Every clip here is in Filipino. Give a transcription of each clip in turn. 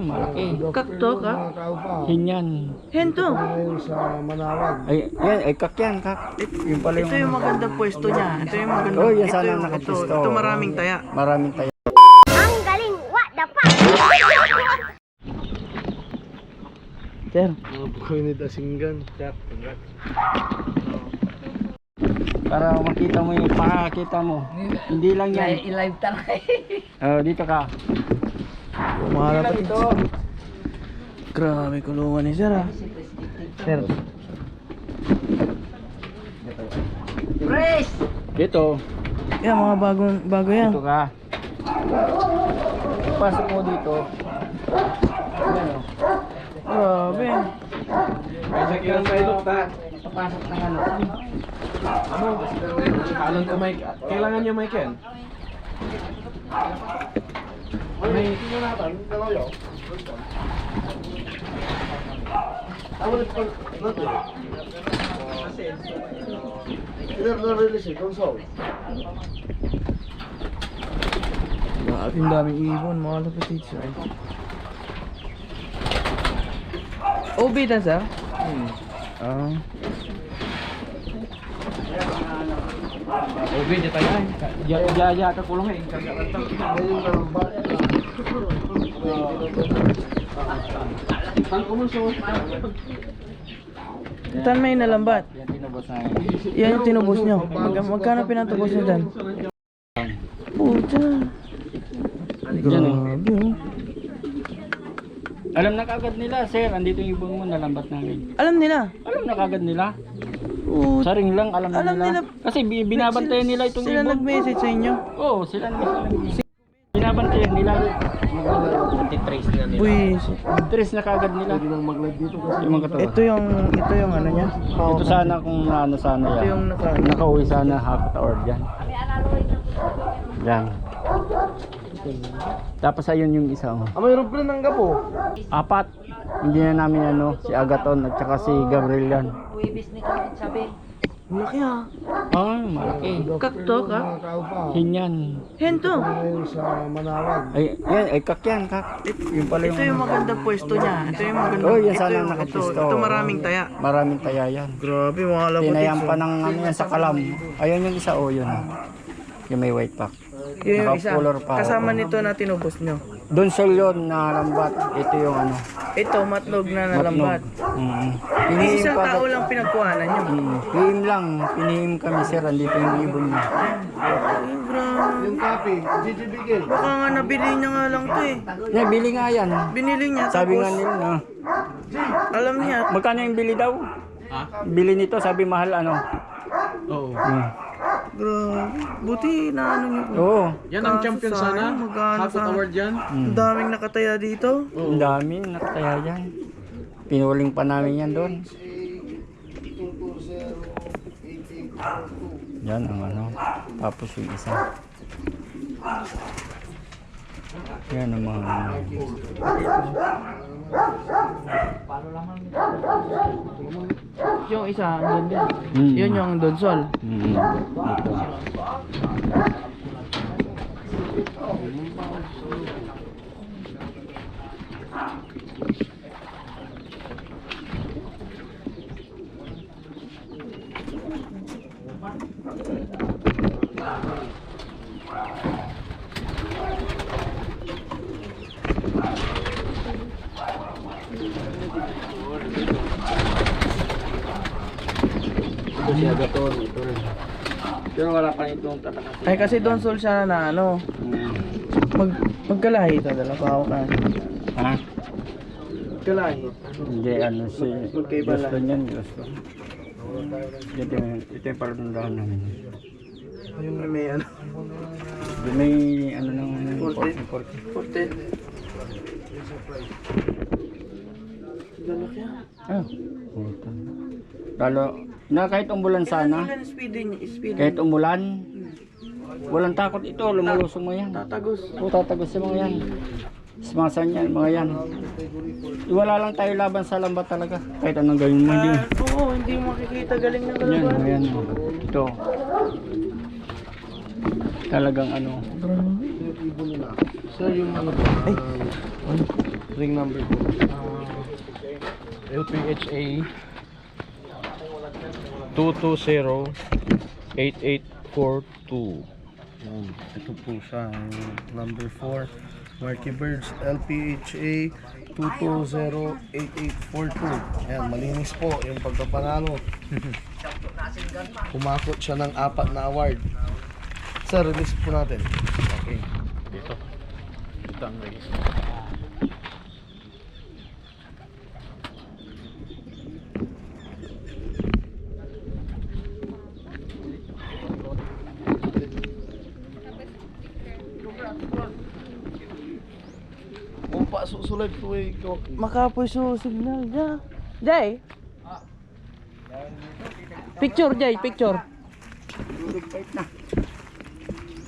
malaki. Kakto ka? Hinyan. Hento. Ngayon sa Manawag. Ay, yan, ay kak yan, kak. Yung pala Ito yung magandang pwesto niya. Ito yung magandang. Oh, yan ito sana yung- nakapwesto. Ito maraming taya. Maraming tayo. Ang galing! What the fuck? Sir. Napakainit asinggan. Para makita mo yung pakakita mo. Hindi lang yan. I-live talaga. Oh, dito ka. Mahal pa Ito. Grabe kulungan ni Sir ah. Sir. Press! Dito. Yan mga bago yan. Dito ka. Pasok mo dito. Ayan o. Grabe. Sa kilang tayo ta. Papasok ng ano. Alam ko mic. Kailangan niya mic yan. May Ang daming ibon, mga lapatid siya. OB na sir? Ah. Obi, dito tayo. Jaya ka kulong eh. Tan may nalambat. Yan tinubos na. Yan yung tinubos nyo. Magkano pinatubos nyo dyan? Puta. Yan oh. Grabe oh. Alam na kagad nila, sir. Andito yung ibon mo, nalambat namin. Alam nila. Alam na kagad nila. Puta. Saring lang, alam na Alam nila. nila. Kasi binabantayan nila itong Sila ibon. nag-message sa inyo. Oo, sila binabantayan nila. Trace na nila. Buisit. Trace na kagad nila. mag-live dito kasi Yung mga katawan. Ito yung ano niya. Ito sana kung ano sana Ito yan. yung Nakauwi sana half hour dyan. Yan. Tapos ayun yung isa. Oh. mayroon pa ng gapo. Apat. Hindi na namin ano, si Agaton at saka si Gabriel yan. Malaki ah. Ah, malaki. Kakto ka? Hinyan. Hento. Ngayon sa Manawag. Ay, yan, ay kak yan, kak. Yung pala Ito yung magandang pwesto niya. Ito yung magandang. Oh, yan ito sana yung- nakapwesto. Ito maraming taya. Maraming taya yan. Grabe mga lapatid. Tinayan pa ng ano yan sa kalam. Ayun yung isa, oh yun. Yung may white pack. Yun yung isa. Naka-color pa. Kasama nito na tinubos nyo. Doon sa yun na lambat. Ito yung ano. Ito, matlog na nalambat. Hindi Pinihim isang pa. tao lang pinagkuhanan nyo. Pinihim lang. Pinihim kami sir. Andito yung ibon niya. Ay, grabe. Yung copy, GGBigil. Baka nga nabili niya nga lang to eh. Yeah, bili nga yan. Binili niya. Sabi Tapos, nga nila. No? alam niya. Magkano yung bili daw? Bili nito. Sabi mahal ano. Oo. Grabe. Buti na ano nyo. Oo. Yan ang champion sana. Hapot award yan. Ang daming nakataya dito. Ang dami. Nakataya yan. Pinuling pa namin yan doon. Yan ang ano. Tapos yung isa. Yan ang mga Yung isa, andun din. Mm. Yun yung donsol. Ito. Ito si Agaton. Ito rin. Pero wala pa itong tatak. Ay kasi donsol siya na ano. Magkalahi ito. Dala pa ako ka. Ha? Magkalahi. Hindi ano si Magkaiba lang. Gaston yan. Gaston. Ito yung palatandaan namin. Yung may ano. May ano nang 40. 40. 40. Lalaki ah. Ah. Ito. Lalo na kahit umulan sana. Ilan speed Kahit umulan. Walang takot ito. Lumulusong mo yan. tatagos. O tatagos sa mga yan. Smasan yan, mga yan. Wala lang tayo laban sa lambat talaga. Kahit anong gawin mo, hindi. Oo, hindi mo makikita galing ng Yan, kalaban. mga yan. Ito. Talagang ano. Sir, yung ano Ay, Ring number po. LPHA 220-8842. Yan. Ito po siya. Number 4. Marky Birds LPHA 220-8842. Yan, malinis po yung pagkapanalo. Kumakot siya ng 4 na award. Sir, release po natin. Okay. Dito. Dito ang release. Kung pa susulat po eh. Makapoy so signal ja. Jay. Picture Jay, picture. Big fight na.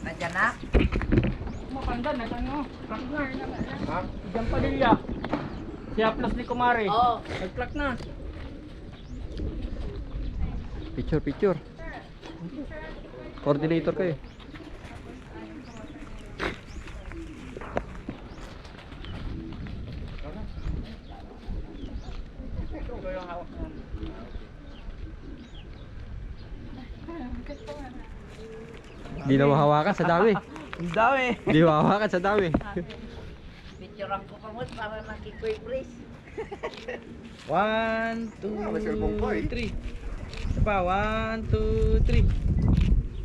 Nandiyan na? Mapandan na tango. Partner na. Ha? Diyan pa nila. Siya plus ni Kumari. Oo. Nag-plug na. Picture, picture. Coordinator kayo. Hindi na mahawakan sa dami. Ang dami. Hindi mahawakan sa dami. Picturean ko pa mo para nakikoy-brace. 1, 2, 3. Isa pa, 1, 2, 3.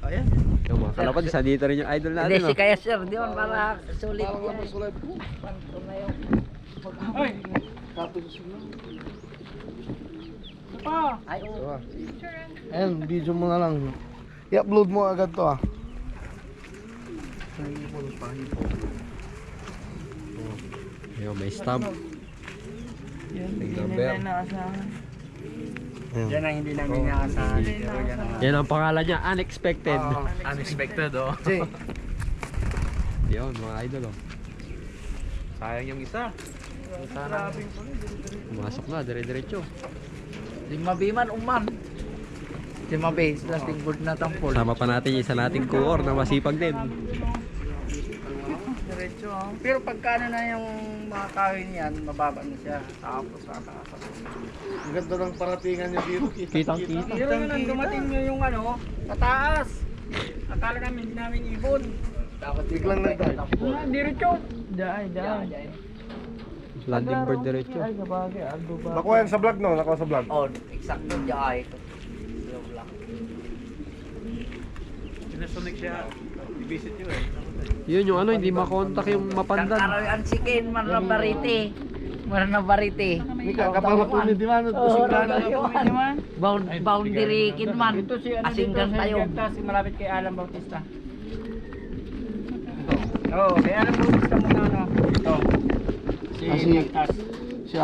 Ayan. Yung mga kalapad, isa dito rin yung idol natin. Hindi, si Kaya Sir, di man para sulit Para yan. masulat po. Panto na yun. Ay! Tapos susunod. Ay, oo. Diba? Ayan, video mo na lang. I-upload mo agad to ah. Ayun, may stamp. Yan, Ring hindi number. nila inaasahan. Yan ang hindi namin inaasahan. Yan ang pangalan niya, unexpected. Unexpected oh. Jay, Yun, mga idol. Oh. Sayang yung isa. Sana. Pumasok na, dire-diretso. Limabiman, uman. Limabi, plastic board na tampol. Sama pa natin yung isa nating kuor na masipag din. Diretso ah. Pero pagkano na yung mga kahoy niyan, mababa na siya. Tapos ang ganda ng paratingan niya dito. kitang-kita. Pero yun ang dumating nyo yung ano, sa taas. Akala namin hindi namin ibon. Biglang nagdaan. Diretso. Dai. Landing bird diretso. Ay, sabagay. Aldo ba? Nakuha yan sa vlog no? Nakuha sa vlog. Oh, eksakto dyan. Slow lang. Sinasunik siya. I-visit yun eh. Yun yung ano, hindi makontak yung mapandan. Kakaroy ang sikin, man na barite. Man na barite. Kapag po ni Dimano. Boundary kin man. Ito si ano Asinggan dito, tayo. si malapit kay Alan Bautista. Oo, kay Alan Bautista muna ano. Ito. Si Ah, si- Nagtas. Si